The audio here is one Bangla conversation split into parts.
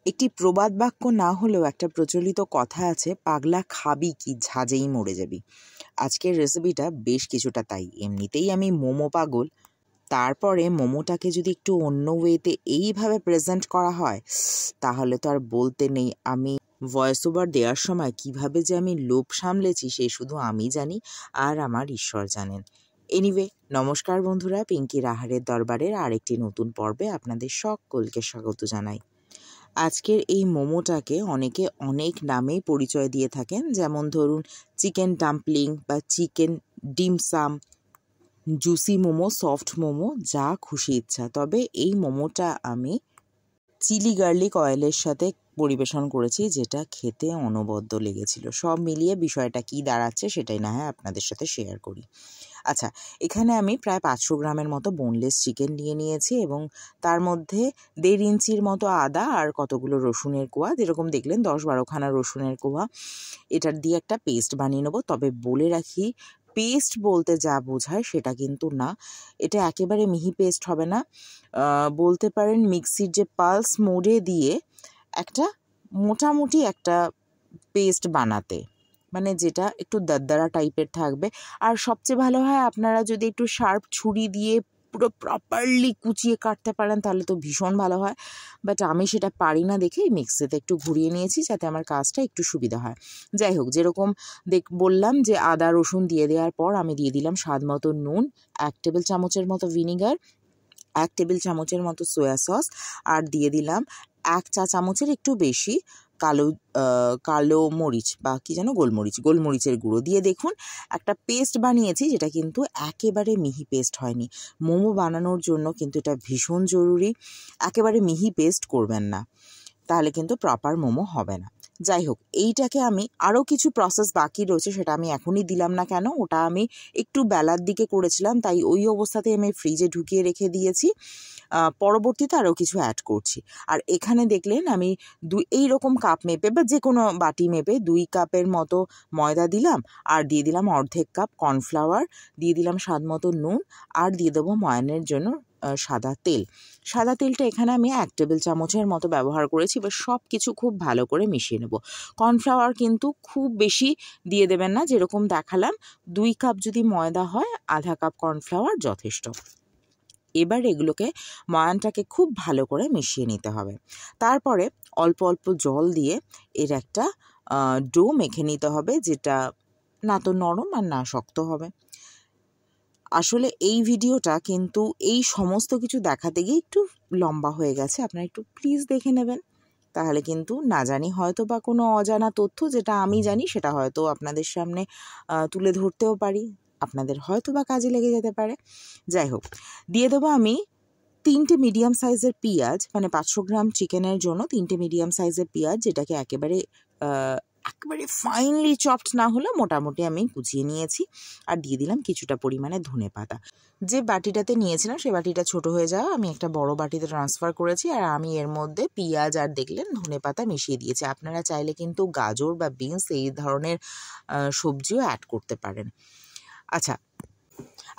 একটি প্রবাদ বাক্য না হলেও একটা প্রচলিত কথা আছে, পাগলা খাবি কি ঝাঁঝেই মরে যাবি। আজকের রেসিপিটা বেশ কিছুটা তাই। এমনিতেই আমি মোমো পাগল, তারপরে মোমোটাকে যদি একটু অন্য ওয়েতে এইভাবে প্রেজেন্ট করা হয় তাহলে তো আর বলতে নেই। আমি ভয়েস ওভার দেওয়ার সময় কিভাবে যে আমি লোভ সামলেছি সে শুধু আমি জানি আর আমার ঈশ্বর জানেন। এনিওয়ে, নমস্কার বন্ধুরা, পিঙ্কি রাহারের দরবারের আরেকটি নতুন পর্বে আপনাদের সকলকে স্বাগত জানাই। আজকের এই মোমোটাকে অনেকে অনেক নামেই পরিচয় দিয়ে থাকেন, যেমন ধরুন চিকেন ডাম্পলিং বা chicken dim sum, juicy momo, soft momo, যা খুশি ইচ্ছা। তবে এই মোমোটা আমি চিলি গার্লিক অয়েলের সাথে পরিবেশন করেছি, যেটা খেতে অনবদ্য লেগেছিল। সব মিলিয়ে বিষয়টা কি দাঁড়াচ্ছে সেটাই না হয় আপনাদের সাথে শেয়ার করি। আচ্ছা, এখানে আমি প্রায় 500 গ্রামের মতো বোনলেস চিকেন নিয়ে নিয়েছি এবং তার মধ্যে 1.5 ইঞ্চির মতো আদা আর কতগুলো রসুনের কোয়া, যেরকম দেখলেন 10-12খানা রসুনের কোয়া, এটার দিয়ে একটা পেস্ট বানিয়ে নেবো। তবে বলে রাখি, পেস্ট বলতে যা বোঝায় সেটা কিন্তু না, এটা একেবারে মিহি পেস্ট হবে না। বলতে পারেন মিক্সির যে পালস মোডে দিয়ে একটা মোটামুটি একটা পেস্ট বানাতে, মানে যেটা একটু দারদারা টাইপের থাকবে। আর সবচেয়ে ভালো হয় আপনারা যদি একটু শার্প ছুরি দিয়ে পুরো প্রপারলি কুচিয়ে কাটতে পারেন তাহলে তো ভীষণ ভালো হয়। বাট আমি সেটা পারি না দেখে মিক্সিতে একটু ঘুরিয়ে নিয়েছি যাতে আমার কাজটা একটু সুবিধা হয়। যাই হোক, যেরকম বললাম যে আদা রসুন দিয়ে দেওয়ার পর আমি দিয়ে দিলাম স্বাদ মতো নুন, 1 টেবিল চামচের মতো ভিনিগার, 1 টেবিল চামচের মতো সয়া সস, আর দিয়ে দিলাম 1 চা চামচের একটু বেশি কালো মরিচ বা কি যেন গোলমরিচের গুঁড়ো দিয়ে দেখুন একটা পেস্ট বানিয়েছি, যেটা কিন্তু একেবারে মিহি পেস্ট হয়নি। মোমো বানানোর জন্য কিন্তু এটা ভীষণ জরুরি, একেবারে মিহি পেস্ট করবেন না, তাহলে কিন্তু প্রপার মোমো হবে না। যাই হোক, এইটাকে আমি আরও কিছু প্রসেস বাকি রয়েছে, সেটা আমি এখনই দিলাম না কেন, ওটা আমি একটু বেলার দিকে করেছিলাম, তাই ওই অবস্থাতে আমি ফ্রিজে ঢুকিয়ে রেখে দিয়েছি। পরবর্তীতে আরও কিছু অ্যাড করছি। আর এখানে দেখলেন আমি এইরকম কাপ মেপে বা যে কোনো বাটি মেপে 2 কাপের মতো ময়দা দিলাম, আর দিয়ে দিলাম অর্ধেক কাপ কর্নফ্লাওয়ার, দিয়ে দিলাম স্বাদ মতো নুন, আর দিয়ে দেবো ময়ানের জন্য সাদা তেল। সাদা তেলটা এখানে আমি 1 টেবিল চামচের মতো ব্যবহার করেছি। এবার সব কিছু খুব ভালো করে মিশিয়ে নেব। কর্নফ্লাওয়ার কিন্তু খুব বেশি দিয়ে দেবেন না, যেরকম দেখালাম 2 কাপ যদি ময়দা হয়, আধা কাপ কর্নফ্লাওয়ার যথেষ্ট। এবার এগুলোকে ময়ানটাকে খুব ভালো করে মিশিয়ে নিতে হবে। তারপরে অল্প অল্প জল দিয়ে এর একটা ডো মেখে নিতে হবে, যেটা না তো নরম আর না শক্ত হবে। আসলে এই ভিডিওটা কিন্তু এই সমস্ত কিছু দেখাতে গিয়ে একটু লম্বা হয়ে গেছে, আপনারা একটু প্লিজ দেখে নেবেন, তাহলে কিন্তু না জানি হয়তো বা কোনো অজানা তথ্য যেটা আমি জানি সেটা হয়তো আপনাদের সামনে তুলে ধরতেও পারি, আপনাদের হয়তো বা কাজে লেগে যেতে পারে। যাই হোক, দিয়ে দেবো আমি 3টে মিডিয়াম সাইজের পেঁয়াজ, মানে 500 গ্রাম চিকেনের জন্য 3টে মিডিয়াম সাইজের পেঁয়াজ, যেটাকে একেবারে ফাইনলি চপড না হলে মোটামুটি আমি কুচিয়ে নিয়েছি। আর দিয়ে দিলাম কিছুটা পরিমাণে ধনেপাতা। যে বাটিটাতে নিয়েছিলাম সে বাটিটা ছোট হয়ে যাওয়া, আমি একটা বড় বাটিতে ট্রান্সফার করেছি, আর আমি এর মধ্যে পেঁয়াজ আর দেখলেন ধনেপাতা মিশিয়ে দিয়েছি। আপনারা চাইলে কিন্তু গাজর বা বিনস এই ধরনের সবজিও অ্যাড করতে পারেন। আচ্ছা,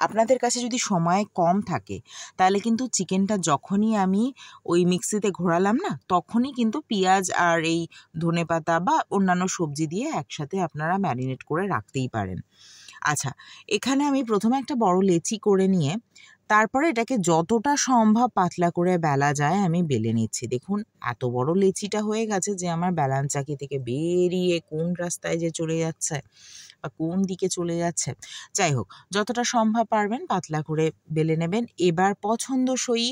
আপনাদের কাছে যদি সময় কম থাকে তাহলে কিন্তু চিকেনটা যখনই আমি ওই মিক্সিতে ঘোরালাম না, তখনই কিন্তু পেঁয়াজ আর এই ধনেপাতা বা অন্যান্য সবজি দিয়ে একসাথে আপনারা ম্যারিনেট করে রাখতেই পারেন। আচ্ছা, এখানে আমি প্রথমে একটা বড় লেচি করে নিয়ে তারপরে এটাকে যতটা সম্ভব পাতলা করে বেলা যায় আমি বেলে নিচ্ছি। দেখুন এত বড় লেচিটা হয়ে গেছে যে আমার বেলান চাকি থেকে বেরিয়ে কোন রাস্তায় যে চলে যাচ্ছে বা কোন দিকে চলে যাচ্ছে। যাই হোক, যতটা সম্ভব পারবেন পাতলা করে বেলে নেবেন। এবার পছন্দসই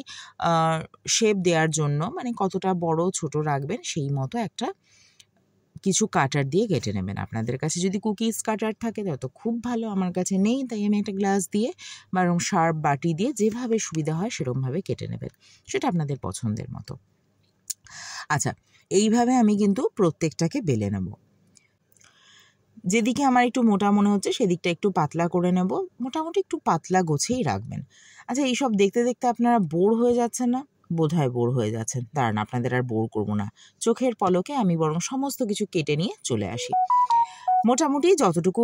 শেপ দেওয়ার জন্য, মানে কতটা বড় ছোট রাখবেন সেই মতো একটা কিছু কাটার দিয়ে কেটে নেবেন। আপনাদের কাছে যদি কুকিজ কাটার থাকে তত খুব ভালো, আমার কাছে নেই, তাই আমি একটা গ্লাস দিয়ে বা এরকম শার্প বাটি দিয়ে যেভাবে সুবিধা হয় সেরকমভাবে কেটে নেবেন, সেটা আপনাদের পছন্দের মতো। আচ্ছা, এইভাবে আমি কিন্তু প্রত্যেকটাকে বেলে নেব। যেদিকে আমার একটু মোটা মনে হচ্ছে সেদিকটা একটু পাতলা করে নেব, মোটামুটি একটু পাতলা গোছেই রাখবেন। আচ্ছা, এইসব দেখতে দেখতে আপনারা বোর হয়ে যাচ্ছেন না? বোধহয় বোর হয়ে যাচ্ছেন, দাঁড়ান আপনাদের আর বোর করবো না, চোখের পলকে আমি বরং সমস্ত কিছু কেটে নিয়ে চলে আসি। মোটামুটি যতটুকু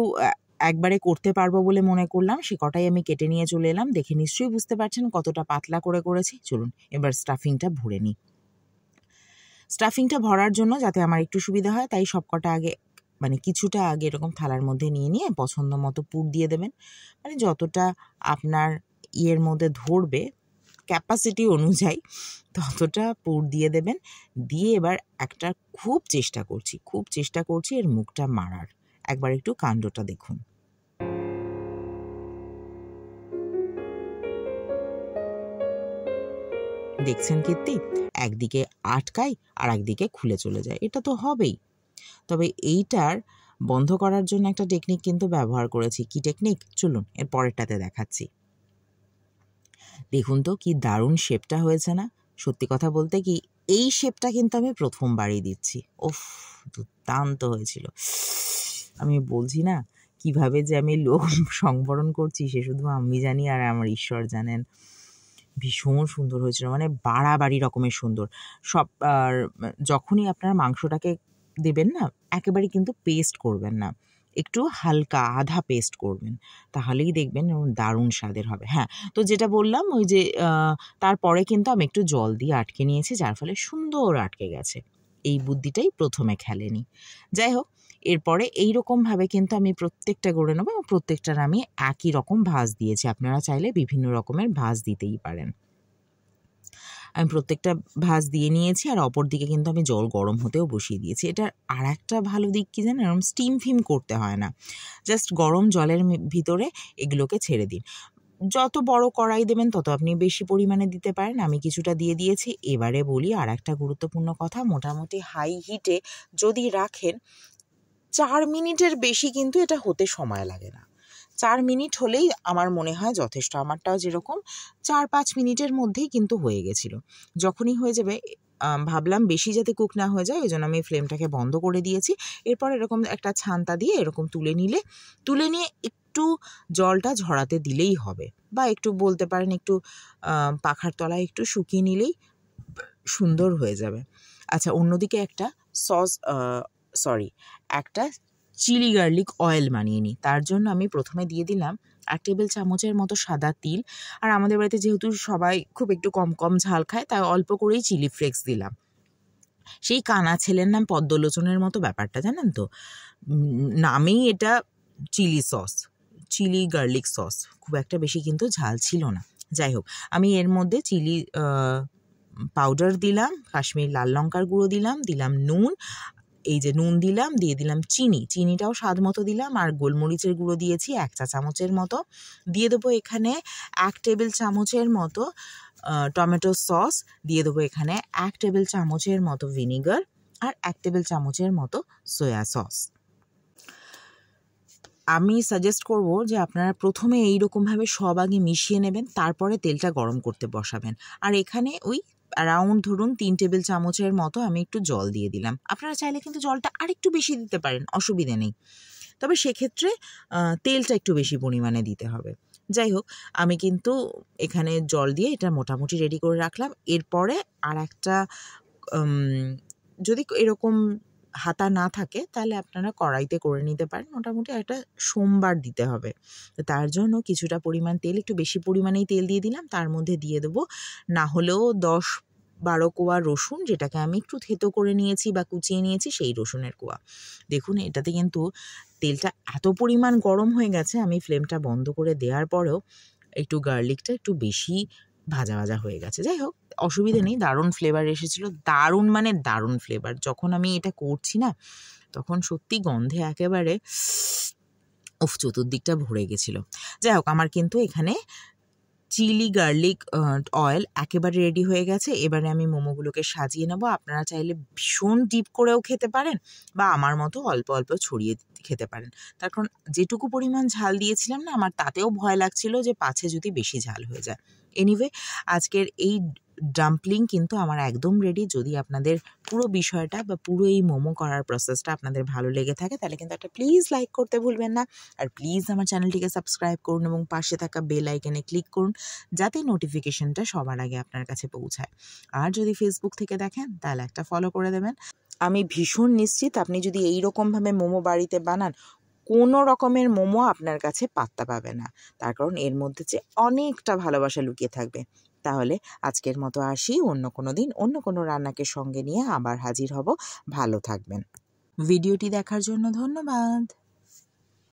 একবারে করতে পারবো বলে মনে করলাম সে কটাই আমি কেটে নিয়ে চলে এলাম। দেখে নিশ্চয়ই বুঝতে পারছেন কতটা পাতলা করে করেছি। চলুন এবার স্টাফিংটা ভরে নিই। স্টাফিংটা ভরার জন্য যাতে আমার একটু সুবিধা হয় তাই সবকটা আগে মানে কিছুটা আগে এরকম থালার মধ্যে নিয়ে নিয়ে পছন্দ মতো পুর দিয়ে দেবেন, মানে যতটা আপনার ইয়ের মধ্যে ধরবে ক্যাপাসিটি অনুযায়ী ততটা পুর দিয়ে দেবেন। দিয়ে এবার একটা খুব চেষ্টা করছি এর মুখটা মারার। একবার একটু কাণ্ডটা দেখুন। দেখছেন কীর্তি, একদিকে আটকাই আর একদিকে খুলে চলে যায়, এটা তো হবেই। তবে এইটার বন্ধ করার জন্য একটা টেকনিক কিন্তু ব্যবহার করেছি। কি টেকনিক? চলুন এর পরেরটাতে দেখাচ্ছি। দেখুন তো কি দারুণ শেপটা হয়েছে না? সত্যি কথা বলতে কি এই শেপটা কিন্তু আমি প্রথমবারই দিচ্ছি। ওফ, দুর্দান্ত হয়েছিল। আমি বলছি না কিভাবে যে আমি লোভ সংবরণ করছি সে শুধু আমি জানি আর আমার ঈশ্বর জানেন। ভীষণ সুন্দর হয়েছিল, মানে বাড়াবাড়ি রকমের সুন্দর। সব আর যখনই আপনার মাংসটাকে দেবেন না, একেবারে কিন্তু পেস্ট করবেন না, একটু হালকা আধা পেস্ট করবেন, তাহলেই দেখবেন দারুণ স্বাদের হবে। হ্যাঁ, তো যেটা বললাম ওই যে তারপরে কিন্তু আমি একটু জল দিয়ে আটকে নিয়েছি, যার ফলে সুন্দর আটকে গেছে। এই বুদ্ধিটাই প্রথমে খেলেনি। যাই হোক, এরপরে এইরকমভাবে কিন্তু আমি প্রত্যেকটা গড়ে নেবো এবং প্রত্যেকটার আমি একই রকম ভাঁজ দিয়েছি। আপনারা চাইলে বিভিন্ন রকমের ভাঁজ দিতেই পারেন। আমি প্রত্যেকটা ভাঁজ দিয়ে নিয়েছি আর অপর দিকে কিন্তু আমি জল গরম হতেও বসিয়ে দিয়েছি। এটার আর একটা ভালো দিক কী জানেন, এরকম স্টিম ফিম করতে হয় না, জাস্ট গরম জলের ভিতরে এগুলোকে ছেড়ে দিন। যত বড় কড়াই দেবেন তত আপনি বেশি পরিমাণে দিতে পারেন। আমি কিছুটা দিয়ে দিয়েছি। এবারে বলি আর একটা গুরুত্বপূর্ণ কথা, মোটামুটি হাই হিটে যদি রাখেন 4 মিনিটের বেশি কিন্তু এটা হতে সময় লাগে না। 4 মিনিট হলেই আমার মনে হয় যথেষ্ট। আমারটাও যেরকম 4-5 মিনিটের মধ্যেই কিন্তু হয়ে গেছিলো। যখনই হয়ে যাবে ভাবলাম বেশি যাতে কুক না হয়ে যায়, ওই জন্য আমি ফ্লেমটাকে বন্ধ করে দিয়েছি। এরপর এরকম একটা ছান্তা দিয়ে এরকম তুলে নিয়ে একটু জলটা ঝরাতে দিলেই হবে, বা একটু বলতে পারেন একটু পাখার তলায় একটু শুকিয়ে নিলেই সুন্দর হয়ে যাবে। আচ্ছা, অন্যদিকে একটা একটা চিলি গার্লিক অয়েল বানিয়ে নিই। তার জন্য আমি প্রথমে দিয়ে দিলাম 1 টেবিল চামচের মতো সাদা তিল। আর আমাদের বাড়িতে যেহেতু সবাই খুব একটু কম কম ঝাল খায়, তাই অল্প করেই চিলি ফ্লেক্স দিলাম। সেই কানা ছেলের নাম পদ্মলোচনের মতো ব্যাপারটা, জানেন তো? নামেই এটা চিলি গার্লিক সস, খুব একটা বেশি কিন্তু ঝাল ছিল না। যাই হোক, আমি এর মধ্যে চিলি পাউডার দিলাম, কাশ্মীর লাল লঙ্কার গুঁড়ো দিলাম নুন, এই যে নুন দিলাম, দিয়ে দিলাম চিনিটাও স্বাদ মতো দিলাম, আর গোলমরিচের গুঁড়ো দিয়েছি 1 চা চামচের মতো। দিয়ে দেবো এখানে 1 টেবিল চামচের মতো টমেটো সস, দিয়ে দেবো এখানে 1 টেবিল চামচের মতো ভিনিগার, আর 1 টেবিল চামচের মতো সয়া সস। আমি সাজেস্ট করব যে আপনারা প্রথমে এইরকমভাবে সব আগে মিশিয়ে নেবেন, তারপরে তেলটা গরম করতে বসাবেন। আর এখানে ওই অ্যারাউন্ড ধরুন 3 টেবিল চামচের মতো আমি একটু জল দিয়ে দিলাম। আপনারা চাইলে কিন্তু জলটা আরেকটু বেশি দিতে পারেন, অসুবিধে নেই, তবে সেক্ষেত্রে তেলটা একটু বেশি পরিমাণে দিতে হবে। যাই হোক, আমি কিন্তু এখানে জল দিয়ে এটা মোটামুটি রেডি করে রাখলাম। এরপরে আর একটা যদি এরকম হাতা না থাকে তাহলে আপনারা কড়াইতে করে নিতে পারেন। মোটামুটি একটা সোমবার দিতে হবে, তো তার জন্য কিছুটা পরিমাণ তেল, একটু বেশি পরিমাণেই তেল দিয়ে দিলাম। তার মধ্যে দিয়ে দেবো না হলেও 10-12 কোয়া রসুন, যেটাকে আমি একটু থেতো করে নিয়েছি বা কুচিয়ে নিয়েছি, সেই রসুনের কোয়া। দেখুন এটাতে কিন্তু তেলটা এত পরিমাণ গরম হয়ে গেছে, আমি ফ্লেমটা বন্ধ করে দেওয়ার পরেও একটু গার্লিকটা একটু বেশি ভাজা হয়ে গেছে। যাই হোক, অসুবিধে নেই, দারুণ ফ্লেভার এসেছিলো, দারুণ মানে দারুণ ফ্লেভার। যখন আমি এটা করছি না তখন সত্যি গন্ধে একেবারে চতুর্দিকটা ভরে গেছিলো। যাই হোক, আমার কিন্তু এখানে চিলি গার্লিক অয়েল একেবারে রেডি হয়ে গেছে। এবারে আমি মোমোগুলোকে সাজিয়ে নেব। আপনারা চাইলে ভীষণ ডিপ করেও খেতে পারেন, বা আমার মতো অল্প অল্প ছড়িয়ে খেতে পারেন। তার কারণ যেটুকু পরিমাণ ঝাল দিয়েছিলাম না, আমার তাতেও ভয় লাগছিল যে পাছে যদি বেশি ঝাল হয়ে যায়। এনিওয়ে, আজকের এই ডাম্পলিং কিন্তু আমার একদম রেডি। যদি আপনাদের পুরো বিষয়টা বা পুরো এই মোমো করার প্রসেসটা আপনাদের ভালো লেগে থাকে, তাহলে কিন্তু একটা প্লিজ লাইক করতে ভুলবেন না। আর প্লিজ আমার চ্যানেলটিকে সাবস্ক্রাইব করুন এবং পাশে থাকা বেল আইকনে ক্লিক করুন, যাতে নোটিফিকেশনটা সবার আগে আপনার কাছে পৌঁছায়। আর যদি ফেসবুক থেকে দেখেন তাহলে একটা ফলো করে দেবেন। আমি ভীষণ নিশ্চিত আপনি যদি এইরকমভাবে মোমো বাড়িতে বানান, কোনো রকমের মোমো আপনার কাছে পাত্তা পাবে না, তার কারণ এর মধ্যে যে অনেকটা ভালোবাসা লুকিয়ে থাকবে। তাহলে আজকের মতো আসি, অন্য কোনো দিন অন্য কোনো রান্নাকে সঙ্গে নিয়ে আবার হাজির হব। ভালো থাকবেন। ভিডিওটি দেখার জন্য ধন্যবাদ।